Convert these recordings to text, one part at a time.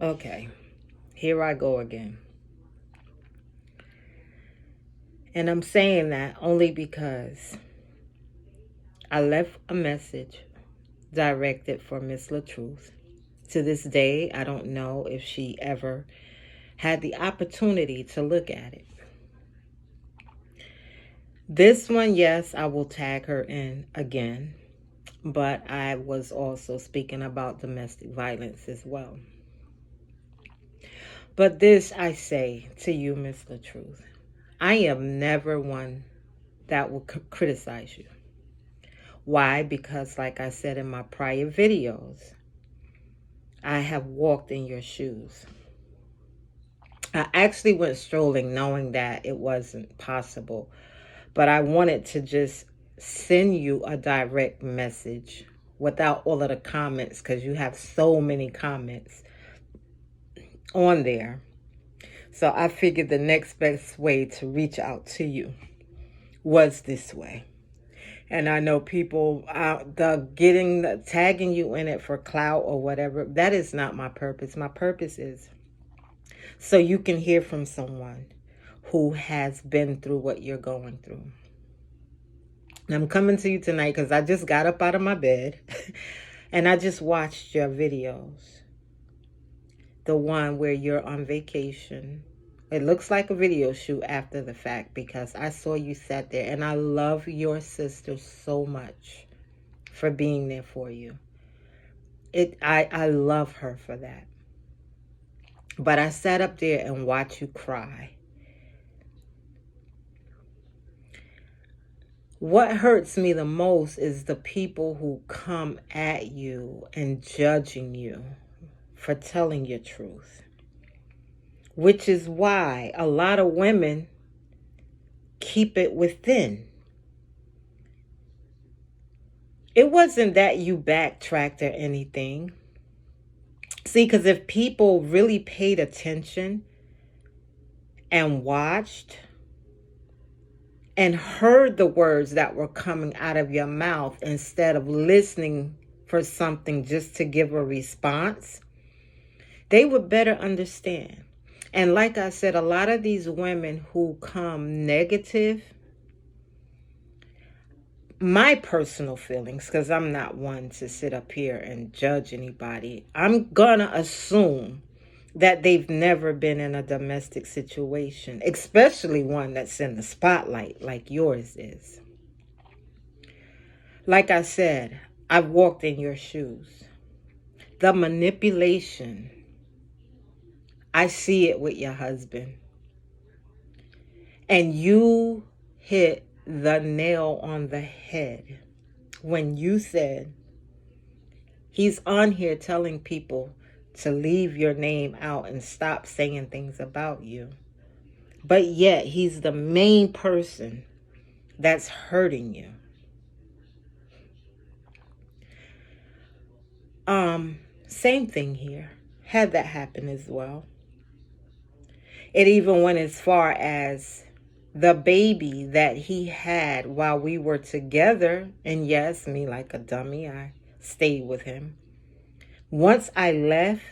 Okay, here I go again. And I'm saying that only because I left a message directed for Miss LaTruth. To this day, I don't know if she ever had the opportunity to look at it. This one, yes, I will tag her in again, but I was also speaking about domestic violence as well. But this I say to you, Miss LaTruth, I am never one that will criticize you. Why? Because like I said in my prior videos, I have walked in your shoes. I actually went strolling knowing that it wasn't possible, but I wanted to just send you a direct message without all of the comments, because you have so many comments on there. So I figured the next best way to reach out to you was this way. And I know people tagging you in it for clout or whatever. That is not my purpose. My purpose is so you can hear from someone who has been through what you're going through. And I'm coming to you tonight because I just got up out of my bed and I just watched your videos. The one where you're on vacation. It looks like a video shoot after the fact because I saw you sat there, and I love your sister so much for being there for you. I love her for that. But I sat up there and watched you cry. What hurts me the most is the people who come at you and judging you for telling your truth. Which is why a lot of women keep it within. It wasn't that you backtracked or anything. See, because if people really paid attention and watched and heard the words that were coming out of your mouth instead of listening for something just to give a response, they would better understand. And like I said, a lot of these women who come negative, my personal feelings, because I'm not one to sit up here and judge anybody, I'm gonna assume that they've never been in a domestic situation, especially one that's in the spotlight like yours is. Like I said, I've walked in your shoes. The manipulation, I see it with your husband. And you hit the nail on the head when you said he's on here telling people to leave your name out and stop saying things about you. But yet he's the main person that's hurting you. Same thing here. Had that happen as well. It even went as far as the baby that he had while we were together. And yes, me like a dummy, I stayed with him. Once I left,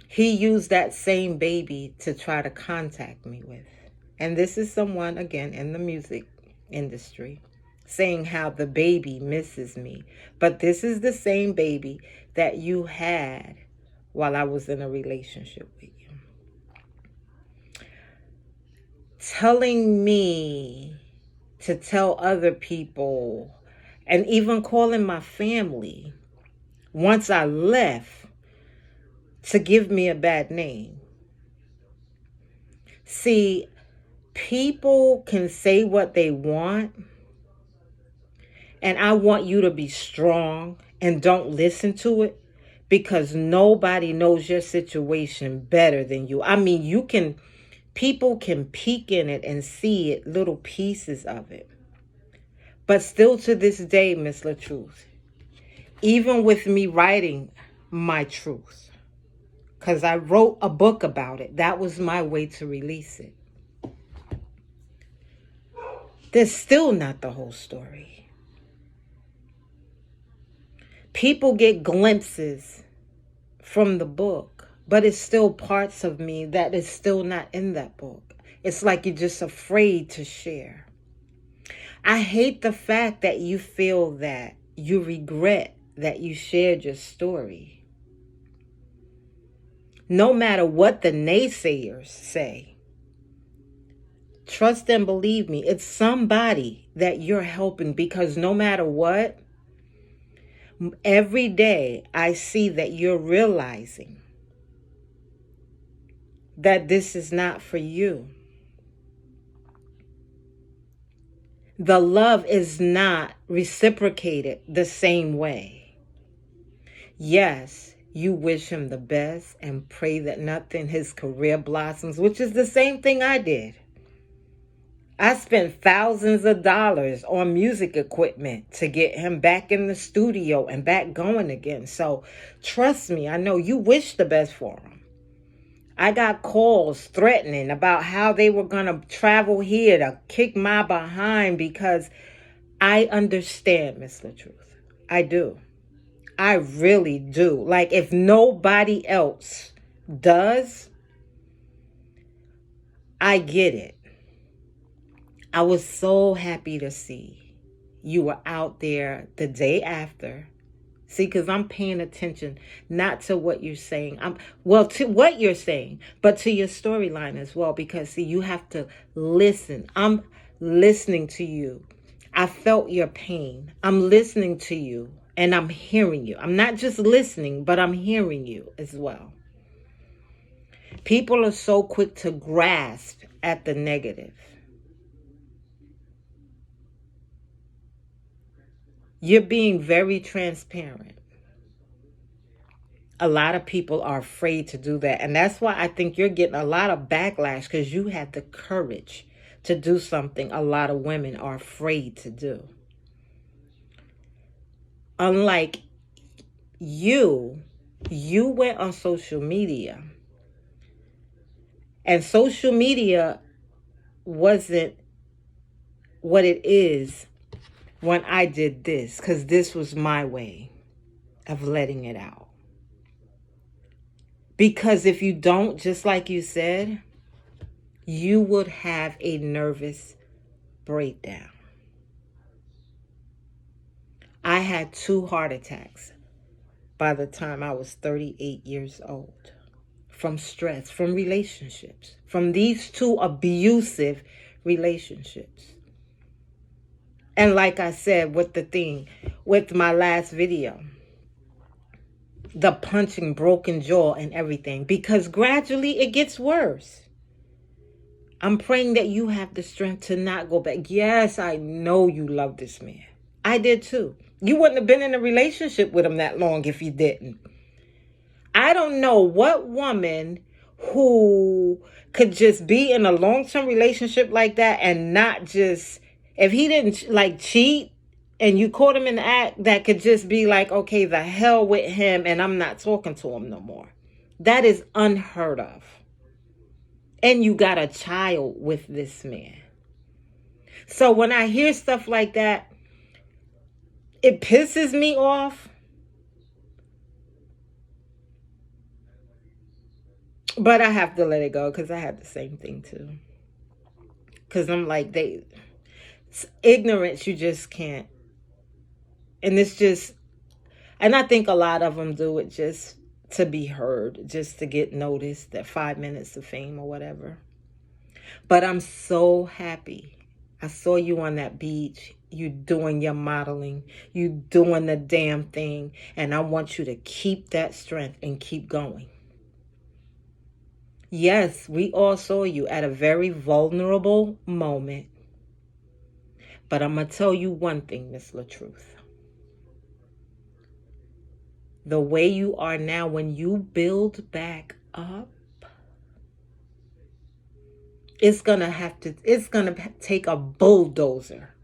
he used that same baby to try to contact me with. And this is someone, again, in the music industry, saying how the baby misses me. But this is the same baby that you had while I was in a relationship with you. Telling me to tell other people and even calling my family once I left to give me a bad name. See, people can say what they want, and I want you to be strong and don't listen to it, because nobody knows your situation better than you. I mean, people can peek in it and see it, little pieces of it. But still to this day, Miss LaTruth, even with me writing my truth, because I wrote a book about it, that was my way to release it. There's still not the whole story. People get glimpses from the book, but it's still parts of me that is still not in that book. It's like you're just afraid to share. I hate the fact that you feel that you regret that you shared your story. No matter what the naysayers say, trust and believe me, it's somebody that you're helping, because no matter what, every day I see that you're realizing that this is not for you. The love is not reciprocated the same way. Yes, you wish him the best and pray that nothing his career blossoms, which is the same thing I did. I spent thousands of dollars on music equipment to get him back in the studio and back going again. So trust me, I know you wish the best for him. I got calls threatening about how they were going to travel here to kick my behind, because I understand, Miss LaTruth. I do. I really do. Like, if nobody else does, I get it. I was so happy to see you were out there the day after. See, because I'm paying attention not to what you're saying. To what you're saying, but to your storyline as well. Because see, you have to listen. I'm listening to you. I felt your pain. I'm listening to you and I'm hearing you. I'm not just listening, but I'm hearing you as well. People are so quick to grasp at the negative. You're being very transparent. A lot of people are afraid to do that. And that's why I think you're getting a lot of backlash, because you had the courage to do something a lot of women are afraid to do. Unlike you went on social media, and social media wasn't what it is when I did this, because this was my way of letting it out. Because if you don't, just like you said, you would have a nervous breakdown. I had 2 heart attacks by the time I was 38 years old, from stress, from relationships, from these 2 abusive relationships. And like I said, with my last video, the punching, broken jaw and everything, because gradually it gets worse. I'm praying that you have the strength to not go back. Yes, I know you love this man. I did too. You wouldn't have been in a relationship with him that long if you didn't. I don't know what woman who could just be in a long-term relationship like that and not just, if he didn't like cheat and you caught him in the act, that could just be like, okay, the hell with him and I'm not talking to him no more. That is unheard of. And you got a child with this man. So when I hear stuff like that, it pisses me off. But I have to let it go, because I had the same thing too. Because I'm like, it's ignorance, you just can't. And it's just, and I think a lot of them do it just to be heard, just to get noticed, that 5 minutes of fame or whatever. But I'm so happy. I saw you on that beach. You doing your modeling. You doing the damn thing. And I want you to keep that strength and keep going. Yes, we all saw you at a very vulnerable moment. But I'm going to tell you one thing, Miss LaTruth. The way you are now, when you build back up, it's going to take a bulldozer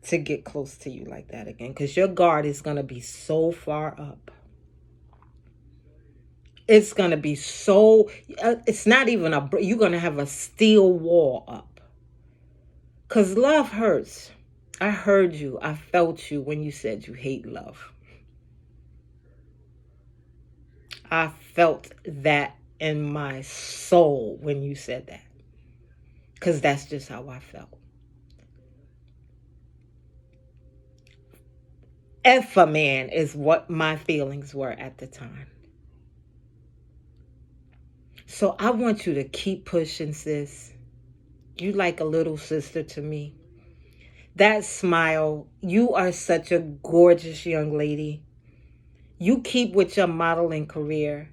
to get close to you like that again, because your guard is going to be so far up. It's going to be so, it's not even you're going to have a steel wall up. Because love hurts. I heard you. I felt you when you said you hate love. I felt that in my soul when you said that. Because that's just how I felt. F a man is what my feelings were at the time. So I want you to keep pushing, sis. You like a little sister to me. That smile, you are such a gorgeous young lady. You keep with your modeling career.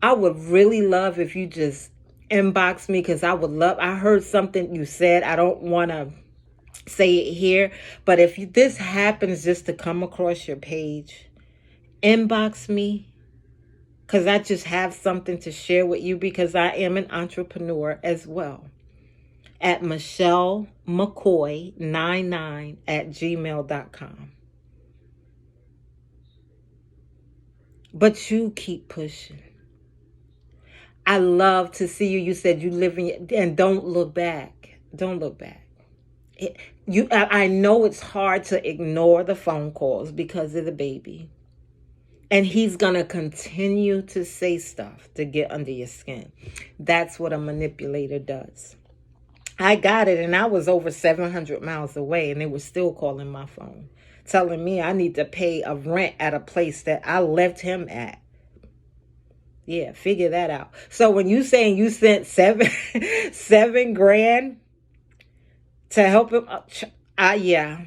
I would really love if you just inbox me, because I heard something you said. I don't want to say it here, but if this happens just to come across your page, inbox me, because I just have something to share with you, because I am an entrepreneur as well. At michellemccoy99@gmail.com. But you keep pushing. I love to see you. You said you live in, and don't look back. Don't look back. I know it's hard to ignore the phone calls because of the baby. And he's going to continue to say stuff to get under your skin. That's what a manipulator does. I got it, and I was over 700 miles away, and they were still calling my phone, telling me I need to pay a rent at a place that I left him at. Yeah, figure that out. So when you saying you sent seven grand to help him, yeah,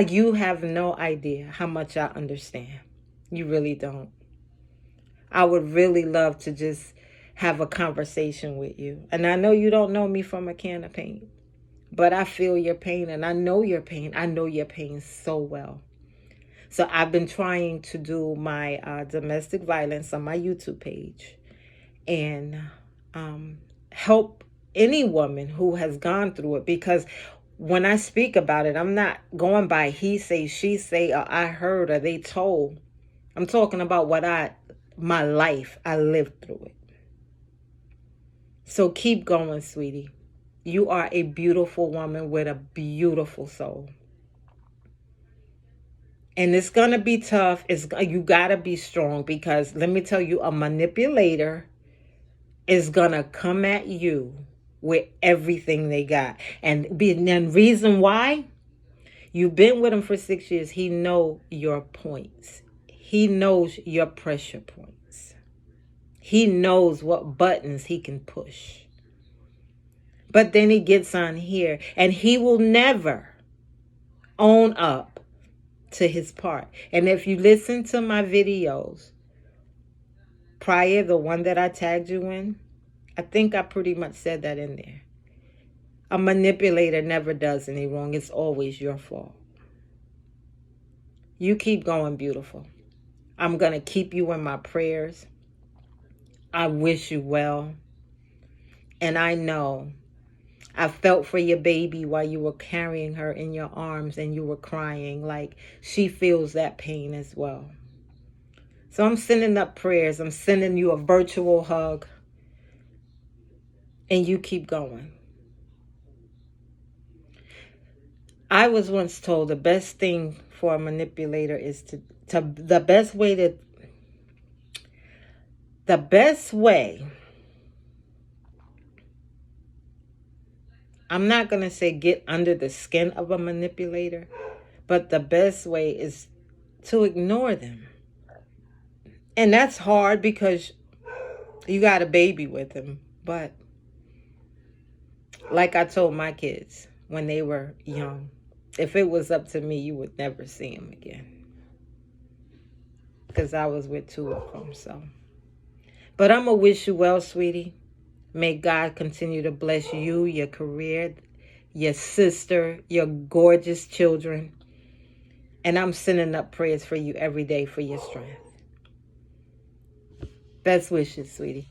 you have no idea how much I understand. You really don't. I would really love to just have a conversation with you. And I know you don't know me from a can of paint, but I feel your pain, and I know your pain. I know your pain so well. So I've been trying to do my domestic violence on my YouTube page and help any woman who has gone through it, because when I speak about it, I'm not going by he say, she say, or I heard, or they told. I'm talking about my life, I lived through it. So keep going, sweetie. You are a beautiful woman with a beautiful soul. And it's going to be tough. You got to be strong, because let me tell you, a manipulator is going to come at you with everything they got. And the reason why, you've been with him for 6 years. He knows your points. He knows your pressure points. He knows what buttons he can push. But then he gets on here, and he will never own up to his part. And if you listen to my videos prior, the one that I tagged you in, I think I pretty much said that in there. A manipulator never does any wrong. It's always your fault. You keep going, beautiful. I'm going to keep you in my prayers. I wish you well. And I know I felt for your baby while you were carrying her in your arms and you were crying. Like, she feels that pain as well. So I'm sending up prayers. I'm sending you a virtual hug. And you keep going. I was once told the best thing for a manipulator is the best way, I'm not going to say get under the skin of a manipulator, but the best way is to ignore them. And that's hard because you got a baby with them. But like I told my kids when they were young, if it was up to me, you would never see them again. Because I was with two of them, so. But I'm going to wish you well, sweetie. May God continue to bless you, your career, your sister, your gorgeous children. And I'm sending up prayers for you every day for your strength. Best wishes, sweetie.